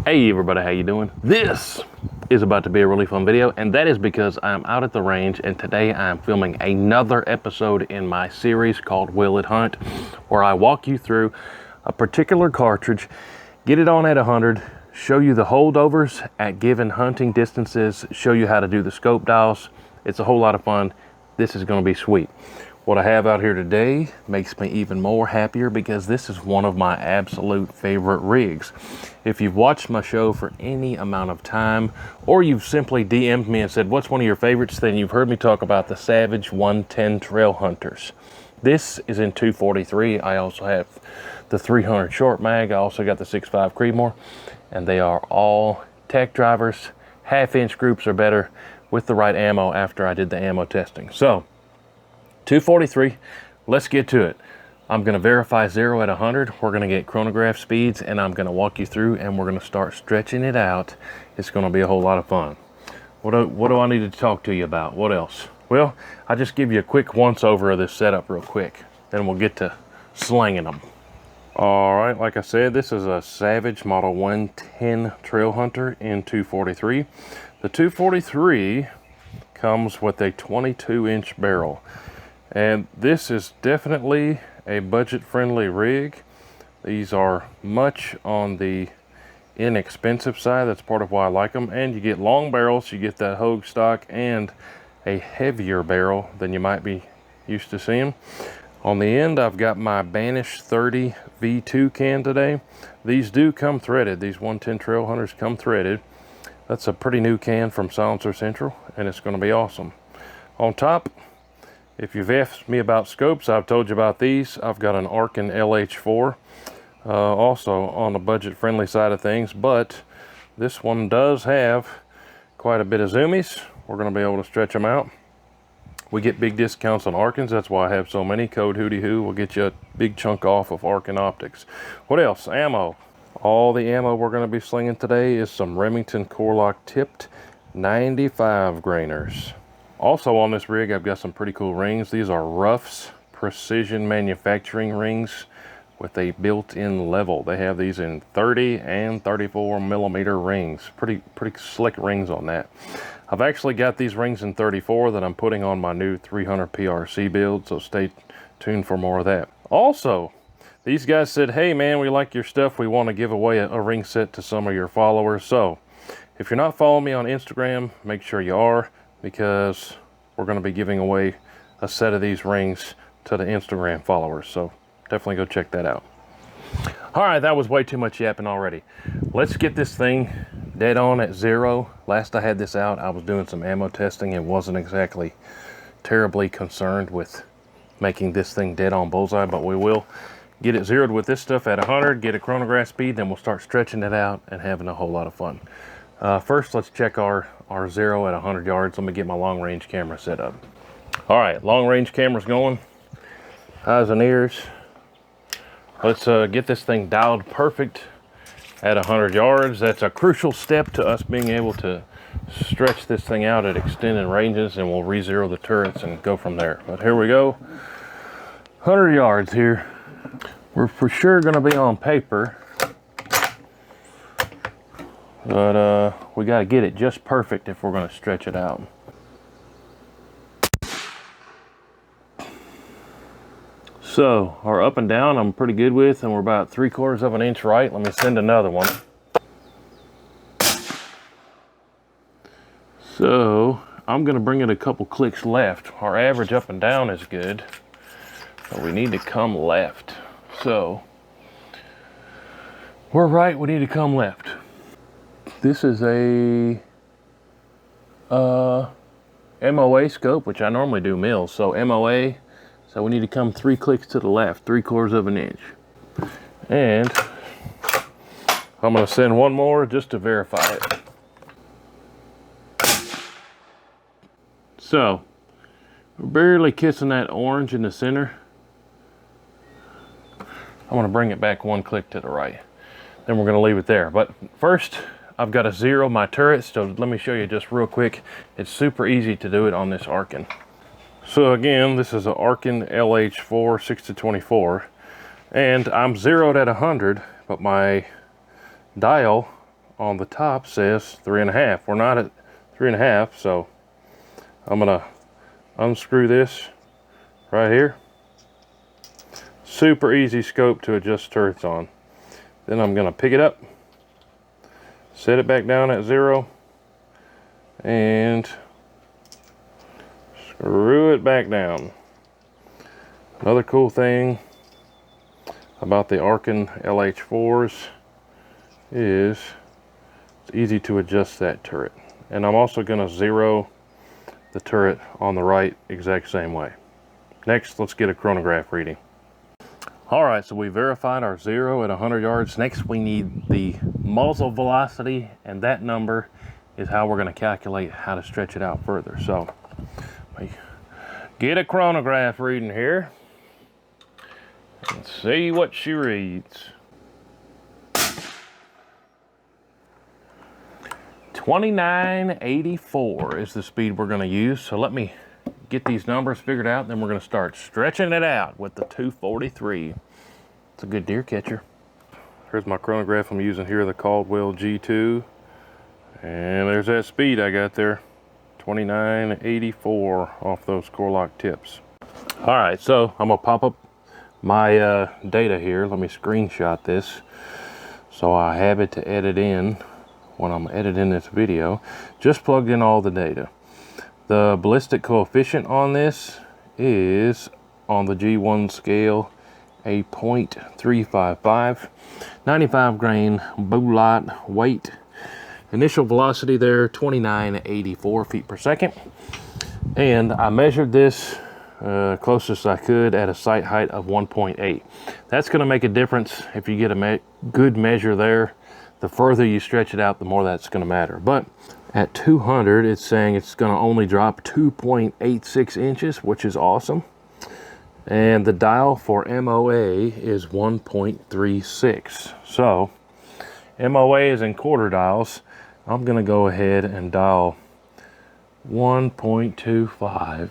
Hey everybody, how you doing? This is about to be a really fun video, and that is because I'm out at the range, and today I'm filming another episode in my series called Will It Hunt, where I walk you through a particular cartridge, get it on at 100, show you the holdovers at given hunting distances, show you how to do the scope dials. It's a whole lot of fun. This is going to be sweet. What I have out here today makes me even more happier because this is one of my absolute favorite rigs. If you've watched my show for any amount of time, or you've simply DM'd me and said, what's one of your favorites? Then you've heard me talk about the Savage 110 Trail Hunters. This is in 243. I also have the 300 short mag. I also got the 6.5 Creedmoor, and they are all tech drivers. Half-inch groups are better with the right ammo after I did the ammo testing. So 243, let's get to it. I'm going to verify 0 at 100. We're going to get chronograph speeds, and I'm going to walk you through, and we're going to start stretching it out. It's going to be a whole lot of fun. What do I need to talk to you about? What else? Well, I'll just give you a quick once-over of this setup real quick. Then we'll get to slinging them. All right, like I said, this is a Savage Model 110 Trail Hunter in 243. The 243 comes with a 22-inch barrel. And this is definitely a budget-friendly rig. These are much on the inexpensive side. That's part of why I like them. And you get long barrels, you get that Hogue stock, and a heavier barrel than you might be used to seeing. On the end, I've got my Banish 30 V2 can today. These do come threaded. These 110 Trail Hunters come threaded. That's a pretty new can from Silencer Central, and it's going to be awesome. On top, if you've asked me about scopes, I've told you about these. I've got an Arkin LH4, also on the budget-friendly side of things, but this one does have quite a bit of zoomies. We're going to be able to stretch them out. We get big discounts on Arkins. That's why I have so many. Code WhoTeeWho will get you a big chunk off of Arkin optics. What else? Ammo. All the ammo we're going to be slinging today is some Remington Corelock tipped 95 grainers. Also on this rig, I've got some pretty cool rings. These are Ruff's Precision Manufacturing rings with a built-in level. They have these in 30 and 34 millimeter rings. Pretty slick rings on that. I've actually got these rings in 34 that I'm putting on my new 300 PRC build, so stay tuned for more of that. Also, these guys said, hey man, we like your stuff. We want to give away a ring set to some of your followers. So if you're not following me on Instagram, make sure you are, because we're going to be giving away a set of these rings to the Instagram followers. So definitely go check that out. All right, that was way too much yapping already. Let's get this thing dead on at 0. Last I had this out, I was doing some ammo testing and wasn't exactly terribly concerned with making this thing dead on bullseye, but we will get it zeroed with this stuff at 100, get a chronograph speed, then we'll start stretching it out and having a whole lot of fun. First, let's check our 0 at 100 yards. Let me get my long range camera set up. All right, long range camera's going. Eyes and ears. Let's get this thing dialed perfect at 100 yards. That's a crucial step to us being able to stretch this thing out at extended ranges, and we'll re-zero the turrets and go from there. But here we go. 100 yards here. We're for sure going to be on paper, but we got to get it just perfect if we're going to stretch it out. So our up and down I'm pretty good with, and we're about 3/4 of an inch right. Let me send another one. So I'm going to bring it a couple clicks left. Our average up and down is good, but we need to come left. So we're right, we need to come left. This is a MOA scope, which I normally do mils, so MOA, so we need to come 3 clicks to the left, 3/4 of an inch. And I'm going to send one more just to verify it. So we're barely kissing that orange in the center. I'm going to bring it back 1 click to the right. Then we're going to leave it there. But first, I've got to zero my turrets, so let me show you just real quick. It's super easy to do it on this Arkin. So again, this is an Arkin LH4 6-24, and I'm zeroed at 100, but my dial on the top says 3.5. We're not at 3.5, so I'm gonna unscrew this right here. Super easy scope to adjust turrets on. Then I'm gonna pick it up, set it back down at 0, and screw it back down. Another cool thing about the Arkin LH4s is it's easy to adjust that turret. And I'm also going to 0 the turret on the right exact same way. Next, let's get a chronograph reading. All right, so we verified our 0 at 100 yards. Next, we need the muzzle velocity, and that number is how we're going to calculate how to stretch it out further. So we get a chronograph reading here and see what she reads. 2984 is the speed we're going to use. So let me get these numbers figured out, then we're going to start stretching it out with the 243. It's a good deer catcher. Here's my chronograph I'm using here, the Caldwell G2. And there's that speed I got there, 2984 off those core lock tips. All right, so I'm gonna pop up my data here. Let me screenshot this so I have it to edit in when I'm editing this video. Just plugged in all the data. The ballistic coefficient on this is, on the G1 scale, a 0.355, 95 grain bullet weight. Initial velocity there, 2984 feet per second. And I measured this closest I could at a sight height of 1.8. That's going to make a difference if you get a good measure there. The further you stretch it out, the more that's going to matter. But at 200, it's saying it's going to only drop 2.86 inches, which is awesome. And the dial for MOA is 1.36. So MOA is in quarter dials. I'm going to go ahead and dial 1.25.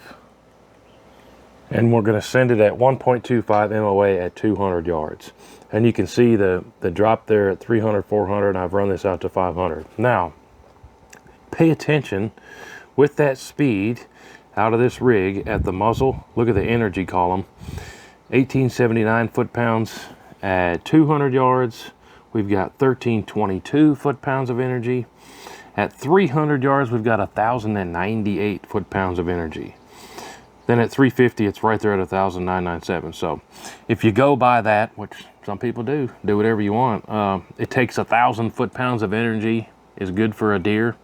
And we're going to send it at 1.25 MOA at 200 yards. And you can see the drop there at 300, 400, and I've run this out to 500. Now, pay attention with that speed out of this rig at the muzzle. Look at the energy column. 1879 foot-pounds at 200 yards. We've got 1322 foot-pounds of energy. At 300 yards, we've got 1,098 foot-pounds of energy. Then at 350, it's right there at 1,997. So if you go by that, which some people do whatever you want. It takes 1,000 foot-pounds of energy, is good for a deer.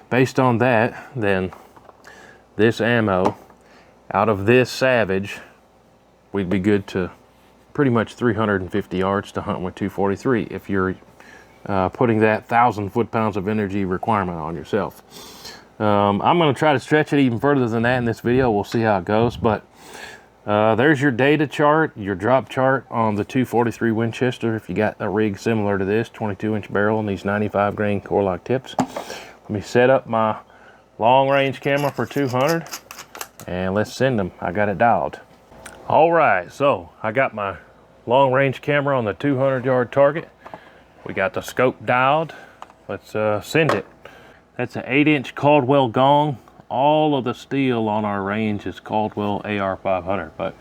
Based on that, then this ammo, out of this Savage, we'd be good to pretty much 350 yards to hunt with 243 if you're putting that 1,000 foot-pounds of energy requirement on yourself. I'm going to try to stretch it even further than that in this video. We'll see how it goes. But there's your data chart, your drop chart on the 243 Winchester. If you got a rig similar to this, 22-inch barrel and these 95 grain core lock tips. Let me set up my long range camera for 200 and let's send them. I got it dialed. All right, so I got my long range camera on the 200 yard target. We got the scope dialed. Let's send it. That's an 8-inch Caldwell gong. All of the steel on our range is Caldwell AR500, but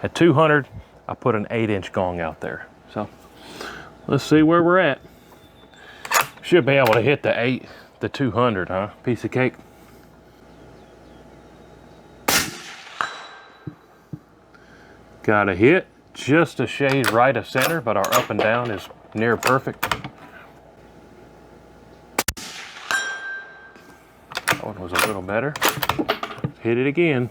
at 200, I put an 8-inch gong out there. So let's see where we're at. Should be able to hit the 200, huh? Piece of cake. Got a hit, just a shade right of center, but our up and down is near perfect. That one was a little better. Hit it again.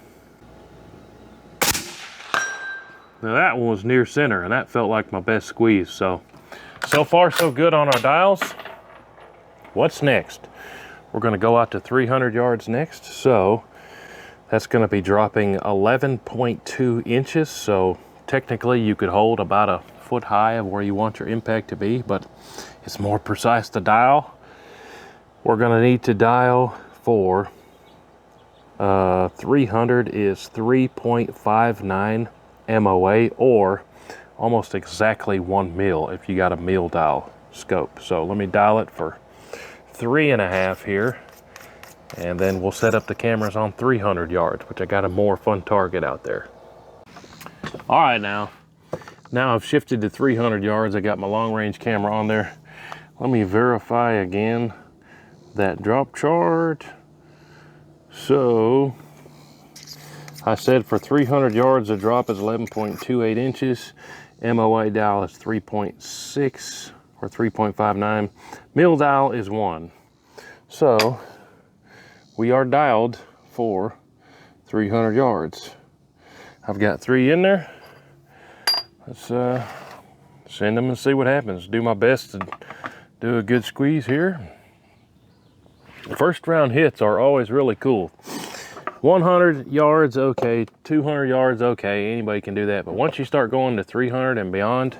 Now that one was near center, and that felt like my best squeeze. So far so good on our dials. What's next? We're going to go out to 300 yards next. So that's going to be dropping 11.2 inches. So technically you could hold about a foot high of where you want your impact to be, but it's more precise to dial. We're going to need to dial for 300 is 3.59 MOA, or almost exactly 1 mil if you got a mil dial. scope. So let me dial it for 3.5 here, and then we'll set up the cameras on 300 yards, which I got a more fun target out there. All right, now I've shifted to 300 yards. I got my long range camera on there. Let me verify again that drop chart. So I said for 300 yards, the drop is 11.28 inches. MOA dial is 3.6 or 3.59. Mil dial is 1. So we are dialed for 300 yards. I've got 3 in there. Let's send them and see what happens. Do my best to do a good squeeze here. First round hits are always really cool. 100 yards, okay. 200 yards, okay. Anybody can do that. But once you start going to 300 and beyond,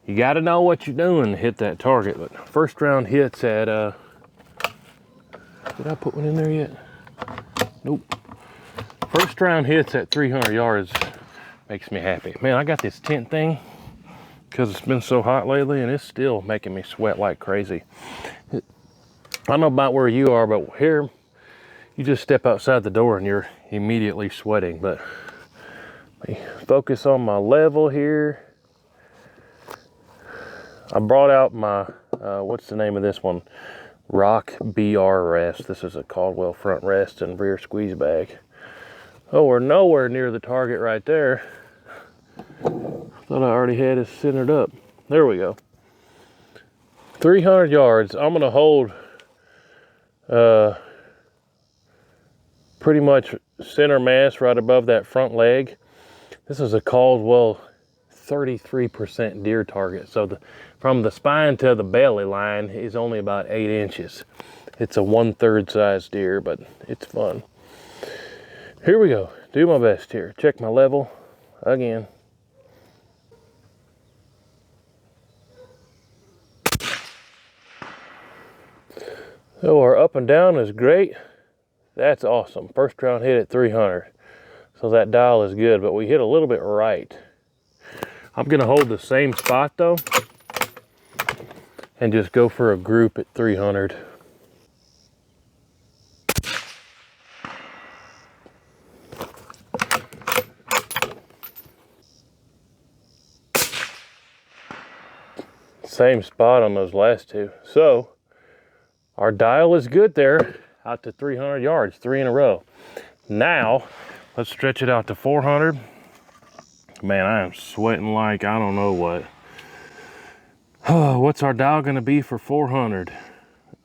you got to know what you're doing to hit that target. But first round hits at, did I put one in there yet? Nope. First round hits at 300 yards makes me happy. Man, I got this tent thing because it's been so hot lately, and it's still making me sweat like crazy. I don't know about where you are, but here, you just step outside the door and you're immediately sweating. But let me focus on my level here. I brought out my, what's the name of this one? Rock BR rest. This is a Caldwell front rest and rear squeeze bag. Oh, we're nowhere near the target right there. Thought I already had it centered up. There we go. 300 yards. I'm gonna hold pretty much center mass right above that front leg. This is a Caldwell 33% deer target. So from the spine to the belly line is only about 8 inches. It's a 1/3 size deer, but it's fun. Here we go. Do my best here. Check my level again. So our up and down is great. That's awesome. First round hit at 300. So that dial is good, but we hit a little bit right. I'm gonna hold the same spot though and just go for a group at 300. Same spot on those last two. So our dial is good there, out to 300 yards, 3 in a row. Now let's stretch it out to 400. Man, I am sweating like I don't know what. What's our dial gonna be for 400?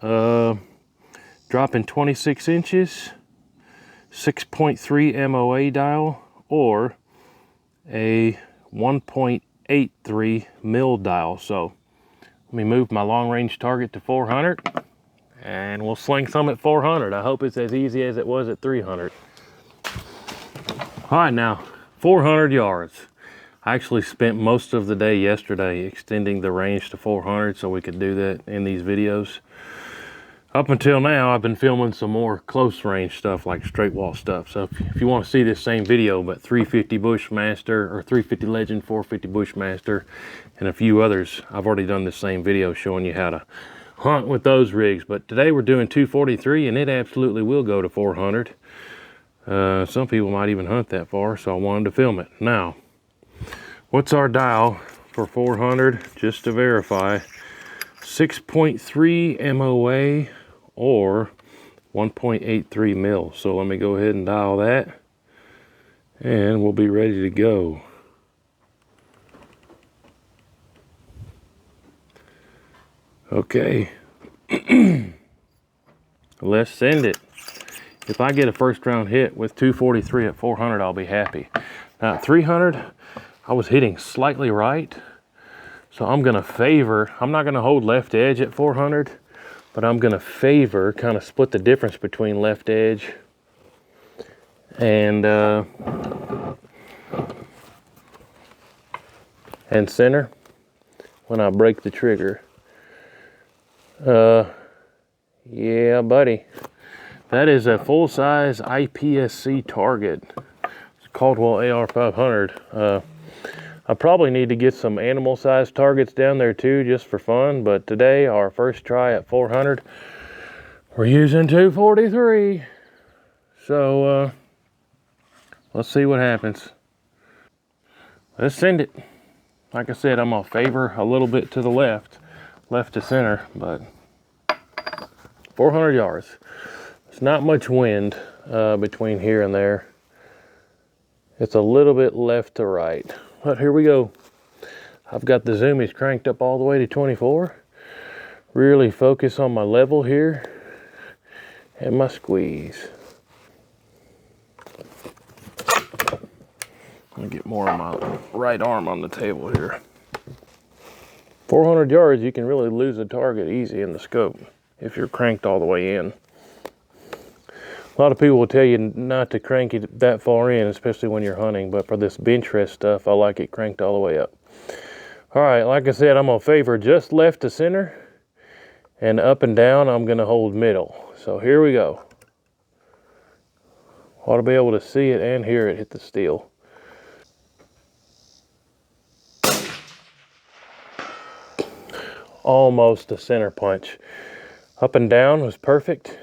Dropping 26 inches, 6.3 MOA dial, or a 1.83 mil dial. So let me move my long range target to 400 and we'll sling some at 400. I hope it's as easy as it was at 300. All right, now 400 yards. I actually spent most of the day yesterday extending the range to 400 so we could do that in these videos. Up until now, I've been filming some more close range stuff like straight wall stuff. So if you want to see this same video, but 350 Bushmaster or 350 Legend, 450 Bushmaster, and a few others, I've already done the same video showing you how to hunt with those rigs. But today we're doing 243 and it absolutely will go to 400. Some people might even hunt that far, so I wanted to film it. Now, what's our dial for 400? Just to verify, 6.3 MOA or 1.83 mil. So let me go ahead and dial that and we'll be ready to go. Okay, let's send it. If I get a first round hit with 243 at 400, I'll be happy. Now at 300, I was hitting slightly right. So I'm gonna favor, I'm not gonna hold left edge at 400, but I'm gonna favor, kind of split the difference between left edge and center when I break the trigger. Yeah, buddy. That is a full-size IPSC target. It's Caldwell AR 500. I probably need to get some animal sized targets down there too, just for fun. But today, our first try at 400, we're using 243. So let's see what happens. Let's send it. Like I said, I'm gonna favor a little bit to the left to center, but 400 yards. It's not much wind between here and there. It's a little bit left to right. But here we go. I've got the zoomies cranked up all the way to 24. Really focus on my level here and my squeeze. Let me get more of my right arm on the table here. 400 yards, you can really lose a target easy in the scope if you're cranked all the way in. A lot of people will tell you not to crank it that far in, especially when you're hunting, but for this bench rest stuff, I like it cranked all the way up. All right, like I said, I'm gonna favor just left to center, and up and down, I'm gonna hold middle. So here we go. Ought to be able to see it and hear it hit the steel. Almost a center punch. Up and down was perfect,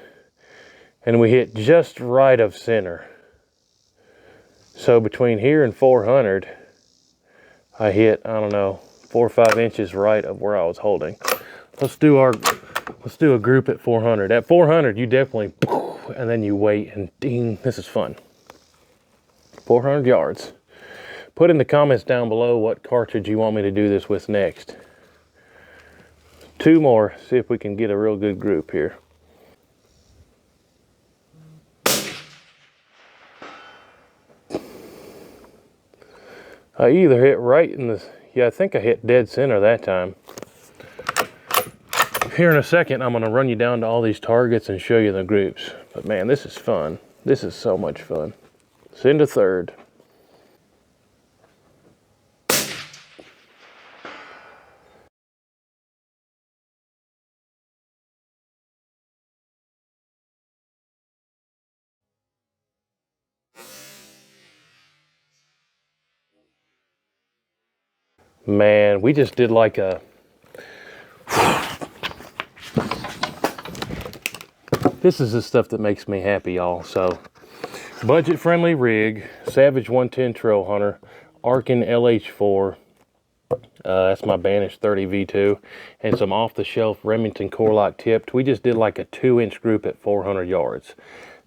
and we hit just right of center. So between here and 400, I hit, I don't know, 4 or 5 inches right of where I was holding. Let's do a group at 400. At 400, you definitely, and then you wait and ding, this is fun. 400 yards. Put in the comments down below what cartridge you want me to do this with next. 2 more, see if we can get a real good group here. I either hit right in the, yeah, I think I hit dead center that time. Here in a second, I'm gonna run you down to all these targets and show you the groups. But man, this is fun. This is so much fun. Send a third. Man, we just did like a, this is the stuff that makes me happy, y'all. So, budget-friendly rig, Savage 110 Trail Hunter, Arkin LH4, that's my Banish 30 V2, and some off-the-shelf Remington Core-Lock tipped. We just did like a 2-inch group at 400 yards.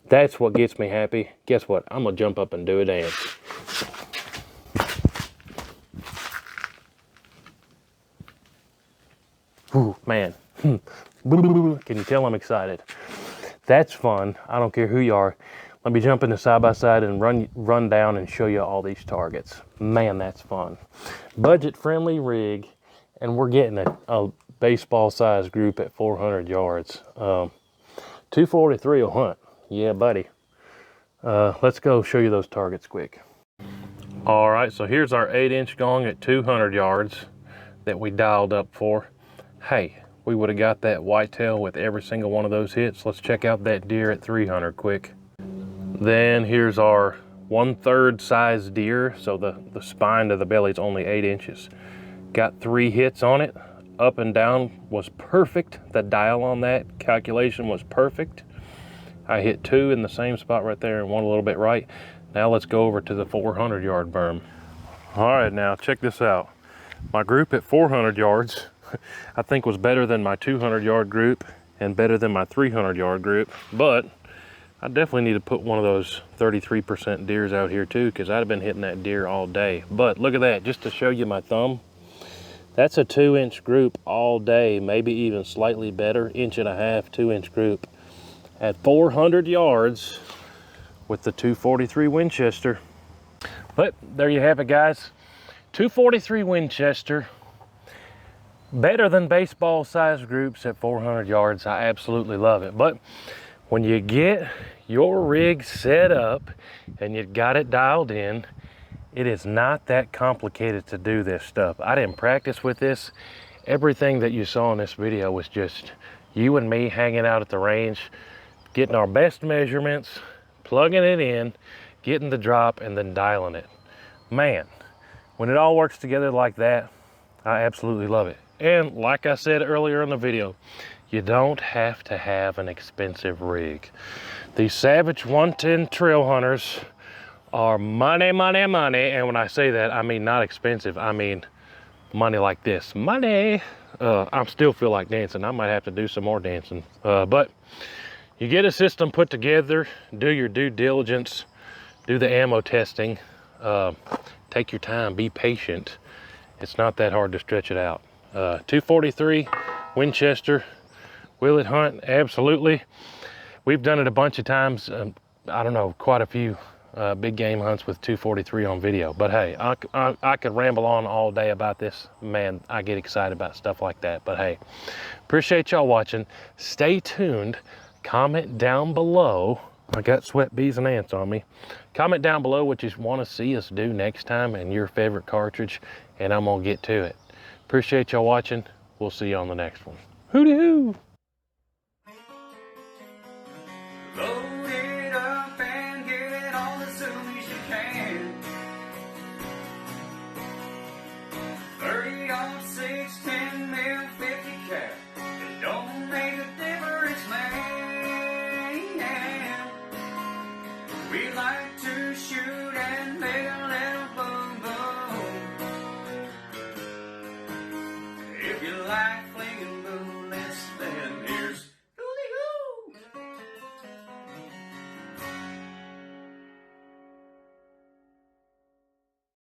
That's what gets me happy. Guess what? I'm gonna jump up and do a dance. Ooh, man. Can you tell I'm excited? That's fun. I don't care who you are. Let me jump into side by side and run down and show you all these targets. Man, that's fun. Budget friendly rig, and we're getting a baseball size group at 400 yards. 243 will hunt. Yeah, buddy. Let's go show you those targets quick. All right, so here's our 8-inch gong at 200 yards that we dialed up for. Hey, we would have got that whitetail with every single one of those hits. Let's check out that deer at 300 quick. Then here's our 1/3 size deer. So the spine to the belly is only 8 inches. Got 3 hits on it. Up and down was perfect. The dial on that calculation was perfect. I hit 2 in the same spot right there and 1 a little bit right. Now let's go over to the 400 yard berm. All right, now check this out. My group at 400 yards, I think was better than my 200 yard group and better than my 300 yard group, but I definitely need to put one of those 33% deers out here too, because I'd have been hitting that deer all day. But look at that, just to show you my thumb, that's a 2-inch group all day, maybe even slightly better, 1.5 2 inch group at 400 yards with the 243 Winchester. But there you have it, guys. 243 Winchester, better than baseball size groups at 400 yards. I absolutely love it. But when you get your rig set up and you got it dialed in, it is not that complicated to do this stuff. I didn't practice with this. Everything that you saw in this video was just you and me hanging out at the range, getting our best measurements, plugging it in, getting the drop, and then dialing it. Man, When it all works together like that, I absolutely love it. And like I said earlier in the video, you don't have to have an expensive rig. These Savage 110 trail hunters are money, money, money. And when I say that, I mean not expensive. I mean money like this. Money. I still feel like dancing. I might have to do some more dancing. But you get a system put together, do your due diligence, do the ammo testing, take your time, be patient. It's not that hard to stretch it out. 243 Winchester, will it hunt? Absolutely. We've done it a bunch of times. I don't know, quite a few big game hunts with 243 on video. But hey, I could ramble on all day about this. Man, I get excited about stuff like that. But hey, appreciate y'all watching. Stay tuned. Comment down below. I got sweat bees and ants on me. Comment down below what you want to see us do next time and your favorite cartridge, and I'm gonna get to it. Appreciate y'all watching. We'll see you on the next one. WhoTeeWho. Load it up and get it on as soon as you can. 30-06, 10 mil, 50 cal. It don't make a difference, man. We like to shoot